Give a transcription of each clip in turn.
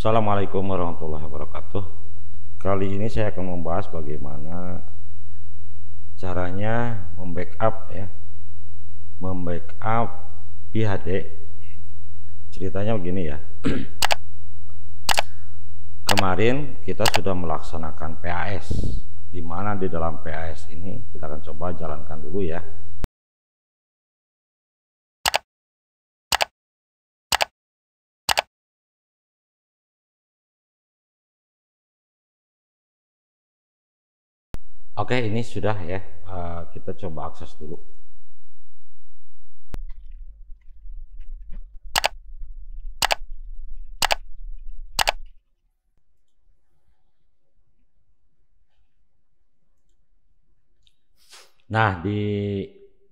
Assalamualaikum warahmatullahi wabarakatuh. Kali ini saya akan membahas bagaimana caranya membackup PHD. Ceritanya begini ya. Kemarin kita sudah melaksanakan PAS, di mana di dalam PAS ini kita akan coba jalankan dulu ya. Oke, ini sudah ya. Kita coba akses dulu. Nah, di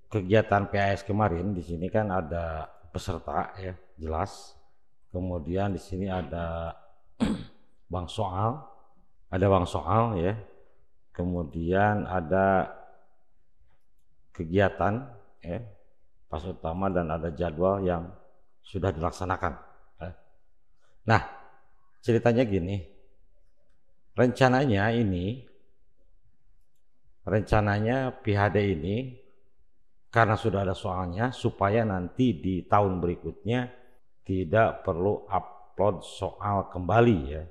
kegiatan PAS kemarin di sini kan ada peserta ya, jelas. Kemudian di sini ada bank soal ya. Kemudian ada kegiatan ya, pas utama, dan ada jadwal yang sudah dilaksanakan ya. Nah, ceritanya gini, rencananya PHD ini karena sudah ada soalnya, supaya nanti di tahun berikutnya tidak perlu upload soal kembali ya.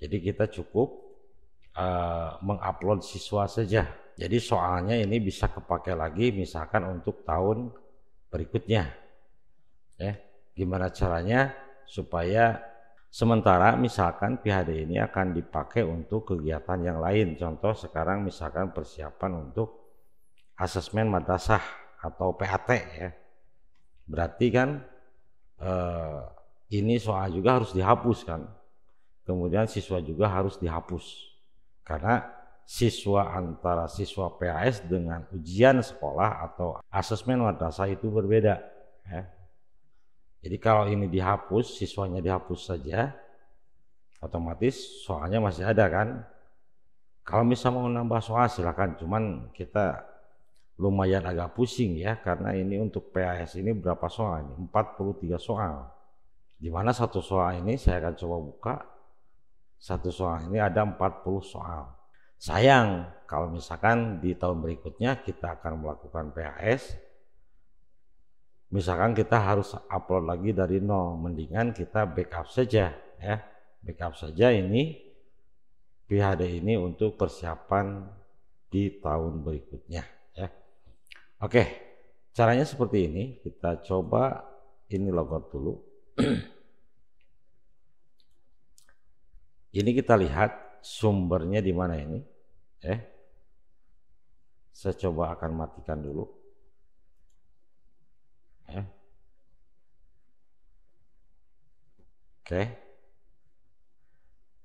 Jadi kita cukup mengupload siswa saja. Jadi soalnya ini bisa kepakai lagi misalkan untuk tahun berikutnya ya. Gimana caranya supaya sementara misalkan PHD ini akan dipakai untuk kegiatan yang lain. Contoh sekarang misalkan persiapan untuk asesmen madrasah atau PAT ya. Berarti kan ini soal juga harus dihapus kan. Kemudian siswa juga harus dihapus. Karena antara siswa PAS dengan ujian sekolah atau asesmen madrasah itu berbeda ya. Jadi kalau ini dihapus, siswanya dihapus saja, otomatis soalnya masih ada kan. Kalau misalnya mau nambah soal silakan, cuman kita lumayan agak pusing ya, karena ini untuk PAS ini berapa soal ini? 43 soal. Dimana satu soal ini saya akan coba buka. Satu soal ini ada 40 soal. Sayang kalau misalkan di tahun berikutnya kita akan melakukan PAS, misalkan kita harus upload lagi dari nol, mendingan kita backup saja ya. Backup saja ini PHD ini untuk persiapan di tahun berikutnya ya. Oke, caranya seperti ini. Kita coba ini logout dulu. Ini kita lihat sumbernya di mana ini. Saya coba akan matikan dulu. Oke.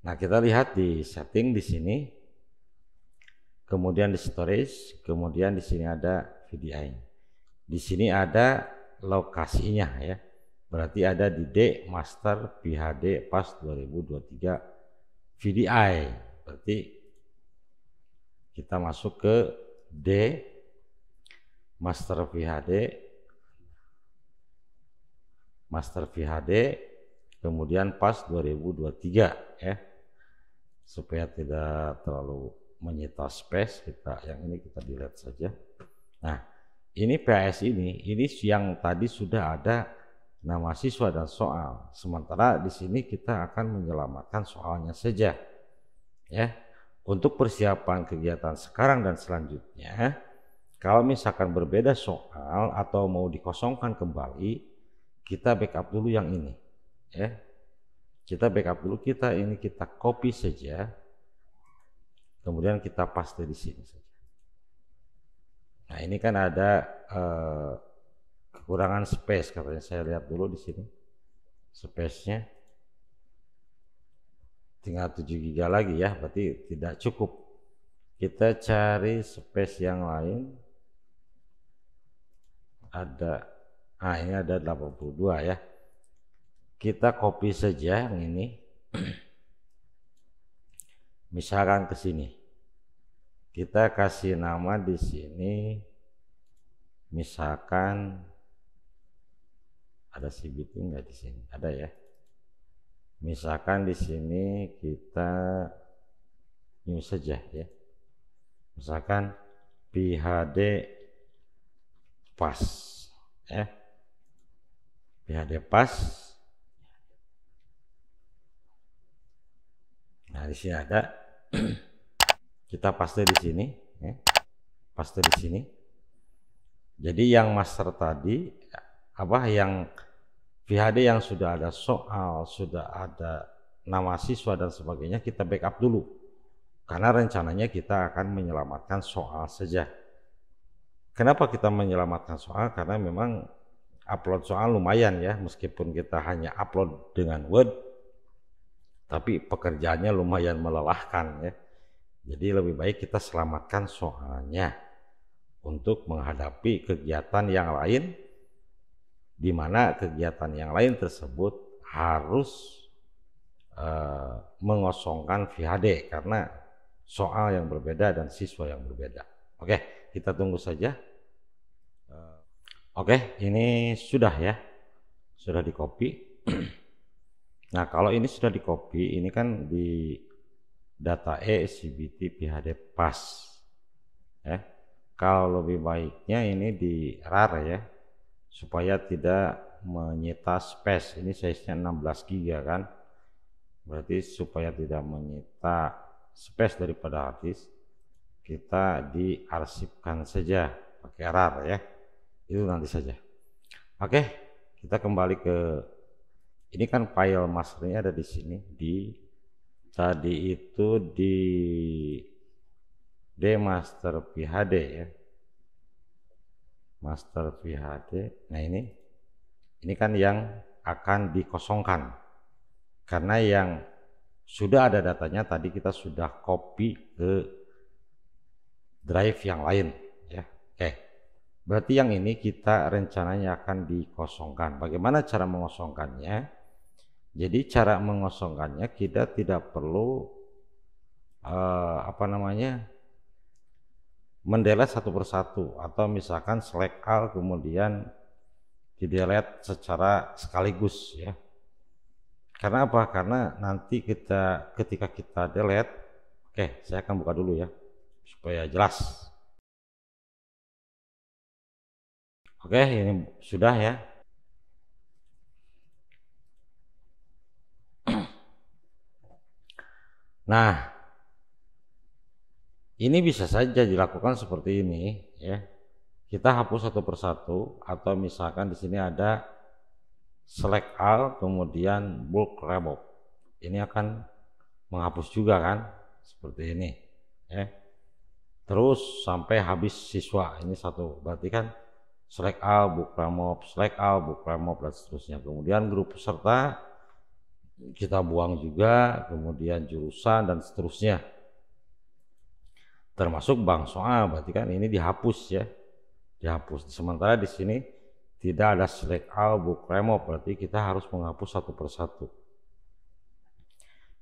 Nah, kita lihat di setting di sini. Kemudian di storage, kemudian di sini ada VDI. Di sini ada lokasinya ya. Berarti ada di D Master PHD PAS 2023 VDI. Berarti kita masuk ke D Master VHD kemudian PAS 2023 ya. Supaya tidak terlalu menyita space, yang ini kita delete saja. Nah, ini PAS ini yang tadi sudah ada nama siswa dan soal. Sementara di sini kita akan menyelamatkan soalnya saja ya. Untuk persiapan kegiatan sekarang dan selanjutnya, kalau misalkan berbeda soal atau mau dikosongkan kembali, kita backup dulu yang ini ya. Kita backup dulu, kita copy saja, kemudian kita paste di sini saja. Nah, ini kan ada kekurangan space katanya. Saya lihat dulu di sini space-nya tinggal 7 GB lagi ya, berarti tidak cukup. Kita cari space yang lain. Ini ada 82 ya. Kita copy saja yang ini. Misalkan ke sini. Kita kasih nama di sini. Misalkan ada CBT enggak di sini? Ada ya. Misalkan di sini kita ini saja ya. Misalkan PHD pas ya. PHD pas. Nah, di sini ada kita paste di sini ya. Paste di sini. Jadi yang master tadi yang PHD yang sudah ada soal, sudah ada nama siswa dan sebagainya, kita backup dulu. Karena rencananya kita akan menyelamatkan soal saja. Kenapa kita menyelamatkan soal? Karena memang upload soal lumayan ya, meskipun kita hanya upload dengan Word, tapi pekerjaannya lumayan melelahkan ya. Jadi lebih baik kita selamatkan soalnya untuk menghadapi kegiatan yang lain, di mana kegiatan yang lain tersebut harus mengosongkan VHD karena soal yang berbeda dan siswa yang berbeda. Oke, kita tunggu saja. Oke, ini sudah ya, sudah di copy. Nah, kalau ini sudah di copy, ini kan di data CBT PHD pas ya. Kalau lebih baiknya ini di RAR ya, supaya tidak menyita space. Ini size-nya 16 GB kan, berarti supaya tidak menyita space daripada hard disk, kita diarsipkan saja pakai RAR ya, itu nanti saja. Oke, kita kembali ke ini kan file masternya ada di sini, di tadi itu di master PHD ya, master PHD. Nah ini kan yang akan dikosongkan karena yang sudah ada datanya tadi kita sudah copy ke drive yang lain ya. Oke, berarti yang ini kita rencananya akan dikosongkan. Bagaimana cara mengosongkannya? Jadi cara mengosongkannya kita tidak perlu mendelete satu persatu, atau misalkan select all kemudian di delete secara sekaligus ya. Karena apa? Karena nanti ketika kita delete, oke, saya akan buka dulu ya supaya jelas. Oke, ini sudah ya. Nah, ini bisa saja dilakukan seperti ini ya. Kita hapus satu persatu, atau misalkan di sini ada select all kemudian bulk remove. Ini akan menghapus juga kan, seperti ini ya. Terus sampai habis siswa, ini satu, berarti kan select all, bulk remove, select all, bulk remove, dan seterusnya. Kemudian grup peserta kita buang juga, kemudian jurusan dan seterusnya, termasuk bank soal, berarti kan ini dihapus ya, dihapus. Sementara di sini tidak ada select all, bulk remove, berarti kita harus menghapus satu persatu.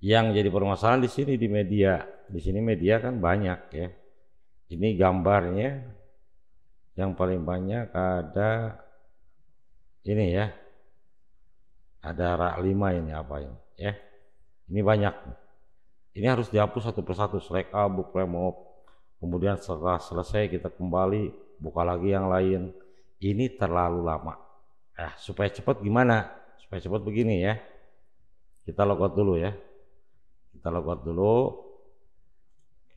Yang jadi permasalahan di sini di media, di sini media kan banyak ya. Ini gambarnya yang paling banyak ada ini ya, ada rak 5 ini apa ini ya, ini banyak. Ini harus dihapus satu persatu, select all, bulk remove. Kemudian setelah selesai kita kembali buka lagi yang lain. Ini terlalu lama. Supaya cepat gimana? Supaya cepat begini ya. Kita logout dulu ya. Kita logout dulu.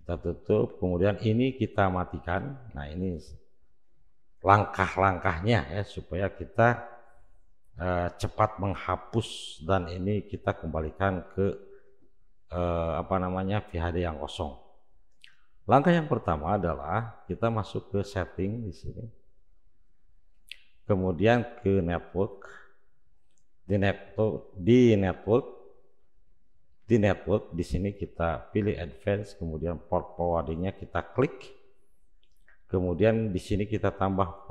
Kita tutup. Kemudian ini kita matikan. Nah, ini langkah-langkahnya ya, supaya kita cepat menghapus, dan ini kita kembalikan ke VHD yang kosong. Langkah yang pertama adalah kita masuk ke setting di sini, kemudian ke network, di network di sini kita pilih advance, kemudian port forwardingnya kita klik, kemudian di sini kita tambah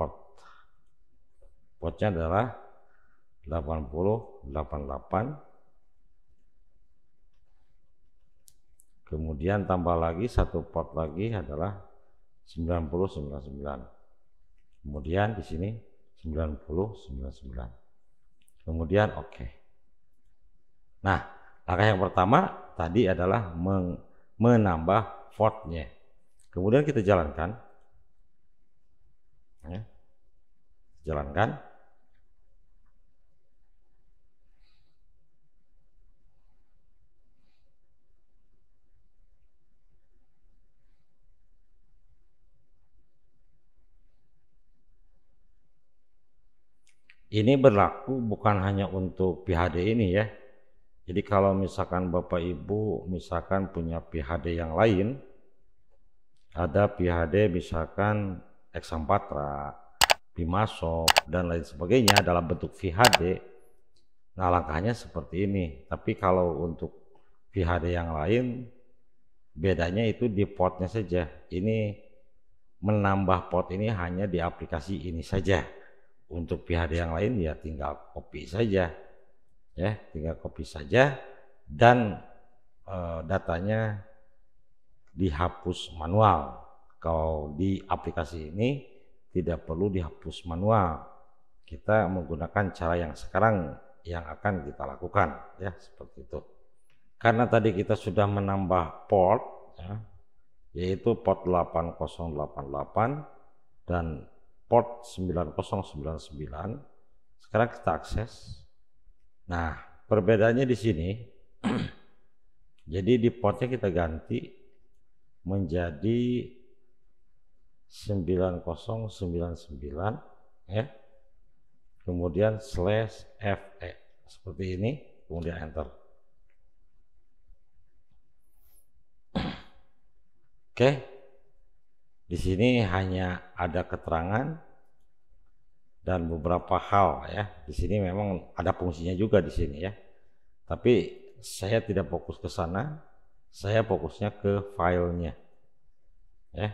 portnya adalah 8088. Kemudian tambah lagi satu port lagi adalah 9099. Kemudian di sini 9099. Kemudian oke. Nah, langkah yang pertama tadi adalah menambah portnya. Kemudian kita jalankan, ya. Jalankan. Ini berlaku bukan hanya untuk PHD ini ya. Jadi kalau misalkan Bapak Ibu misalkan punya PHD yang lain, ada PHD misalkan Exampatra, Pimasok dan lain sebagainya dalam bentuk VHD, nah langkahnya seperti ini. Tapi kalau untuk VHD yang lain, bedanya itu di portnya saja. Ini menambah port ini hanya di aplikasi ini saja. Untuk PHD yang lain ya tinggal copy saja, ya tinggal copy saja dan datanya dihapus manual. Kalau di aplikasi ini tidak perlu dihapus manual, kita menggunakan cara yang sekarang yang akan kita lakukan, ya seperti itu. Karena tadi kita sudah menambah port, ya, yaitu port 8088 dan port 9099. Sekarang kita akses. Nah, perbedaannya di sini. Jadi di portnya kita ganti menjadi 9099, ya. Kemudian /FE seperti ini, kemudian enter. Oke. Di sini hanya ada keterangan dan beberapa hal ya. Di sini memang ada fungsinya juga di sini ya. Tapi saya tidak fokus ke sana. Saya fokusnya ke filenya. Ya.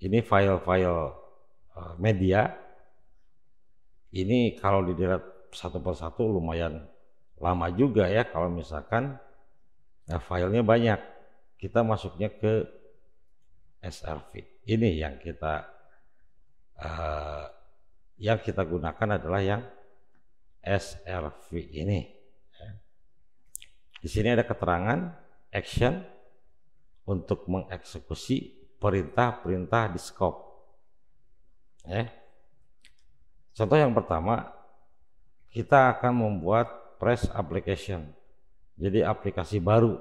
Ini file-file media. Ini kalau dilihat satu persatu lumayan lama juga ya. Kalau misalkan filenya banyak, kita masuknya ke SRV. Ini yang kita gunakan adalah yang SRV ini. Di sini ada keterangan action untuk mengeksekusi perintah-perintah di scope. Contoh yang pertama, kita akan membuat press application. Jadi aplikasi baru,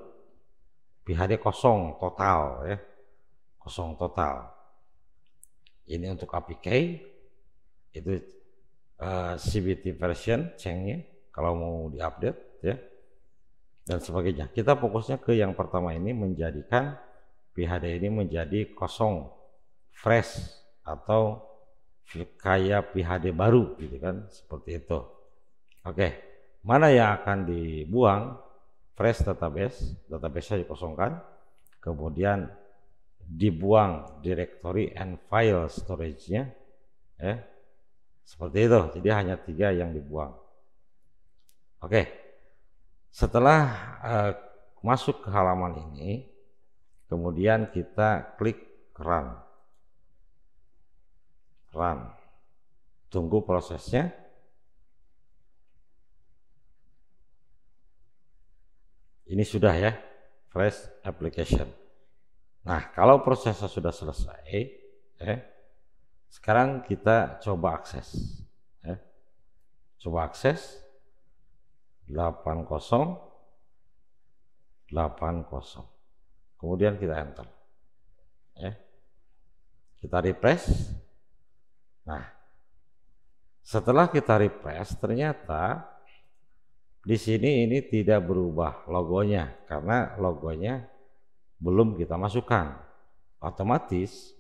PHD kosong total ya. Kosong total. Ini untuk APK, itu CBT version change-nya kalau mau diupdate ya dan sebagainya. Kita fokusnya ke yang pertama ini, menjadikan PHD ini menjadi kosong, fresh atau kayak PHD baru gitu kan, seperti itu. Oke, mana yang akan dibuang? Fresh database-nya dikosongkan, kemudian dibuang directory and file storage-nya, seperti itu. Jadi hanya 3 yang dibuang. Oke, setelah masuk ke halaman ini, kemudian kita klik run. Tunggu prosesnya. Ini sudah ya, fresh application. Nah, kalau prosesnya sudah selesai, sekarang kita coba akses. Coba akses 8080. Kemudian kita enter. Kita refresh. Nah, setelah kita refresh, ternyata di sini ini tidak berubah logonya karena logonya belum kita masukkan. Otomatis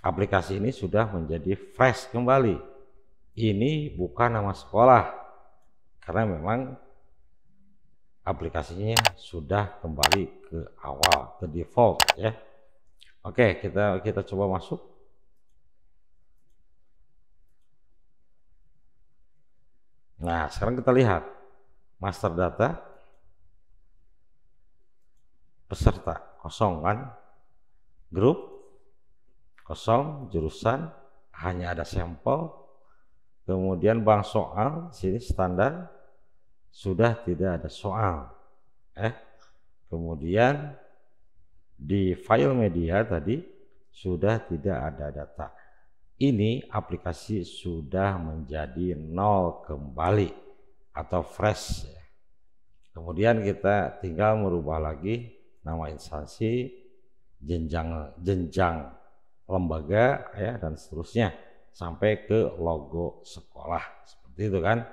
aplikasi ini sudah menjadi fresh kembali. Ini bukan nama sekolah karena memang aplikasinya sudah kembali ke awal, ke default ya. Oke, kita coba masuk. Nah, sekarang kita lihat master data, peserta kosong kan, grup kosong, jurusan hanya ada sampel, kemudian bank soal sini standar sudah tidak ada soal. Kemudian di file media tadi sudah tidak ada data. Ini aplikasi sudah menjadi nol kembali atau fresh. Kemudian kita tinggal merubah lagi nama instansi, jenjang lembaga ya, dan seterusnya sampai ke logo sekolah seperti itu kan.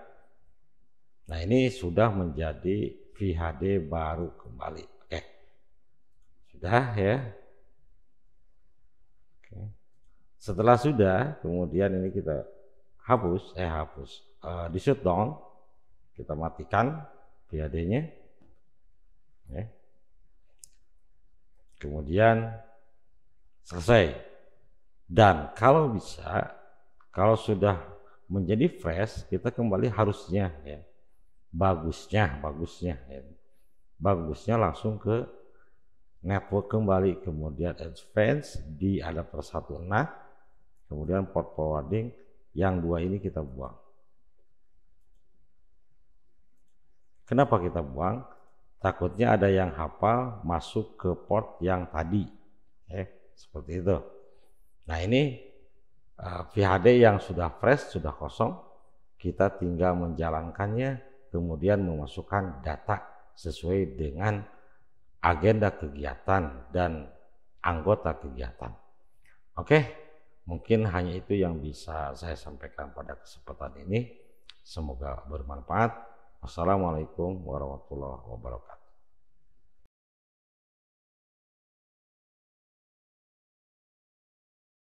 Nah, ini sudah menjadi VHD baru kembali. Oke. Sudah ya. Oke. Setelah sudah, kemudian ini kita hapus, di shutdown, kita matikan VHD-nya. Ya. Kemudian selesai. Dan kalau bisa, kalau sudah menjadi fresh, kita kembali harusnya ya. Bagusnya langsung ke network kembali, kemudian advance di adapter 1 NAT, kemudian port forwarding, yang 2 ini kita buang. Kenapa kita buang? Takutnya ada yang hafal masuk ke port yang tadi, seperti itu. Nah, ini VHD yang sudah fresh, sudah kosong, kita tinggal menjalankannya, kemudian memasukkan data sesuai dengan agenda kegiatan dan anggota kegiatan. Oke, mungkin hanya itu yang bisa saya sampaikan pada kesempatan ini. Semoga bermanfaat. Wassalamualaikum warahmatullahi wabarakatuh.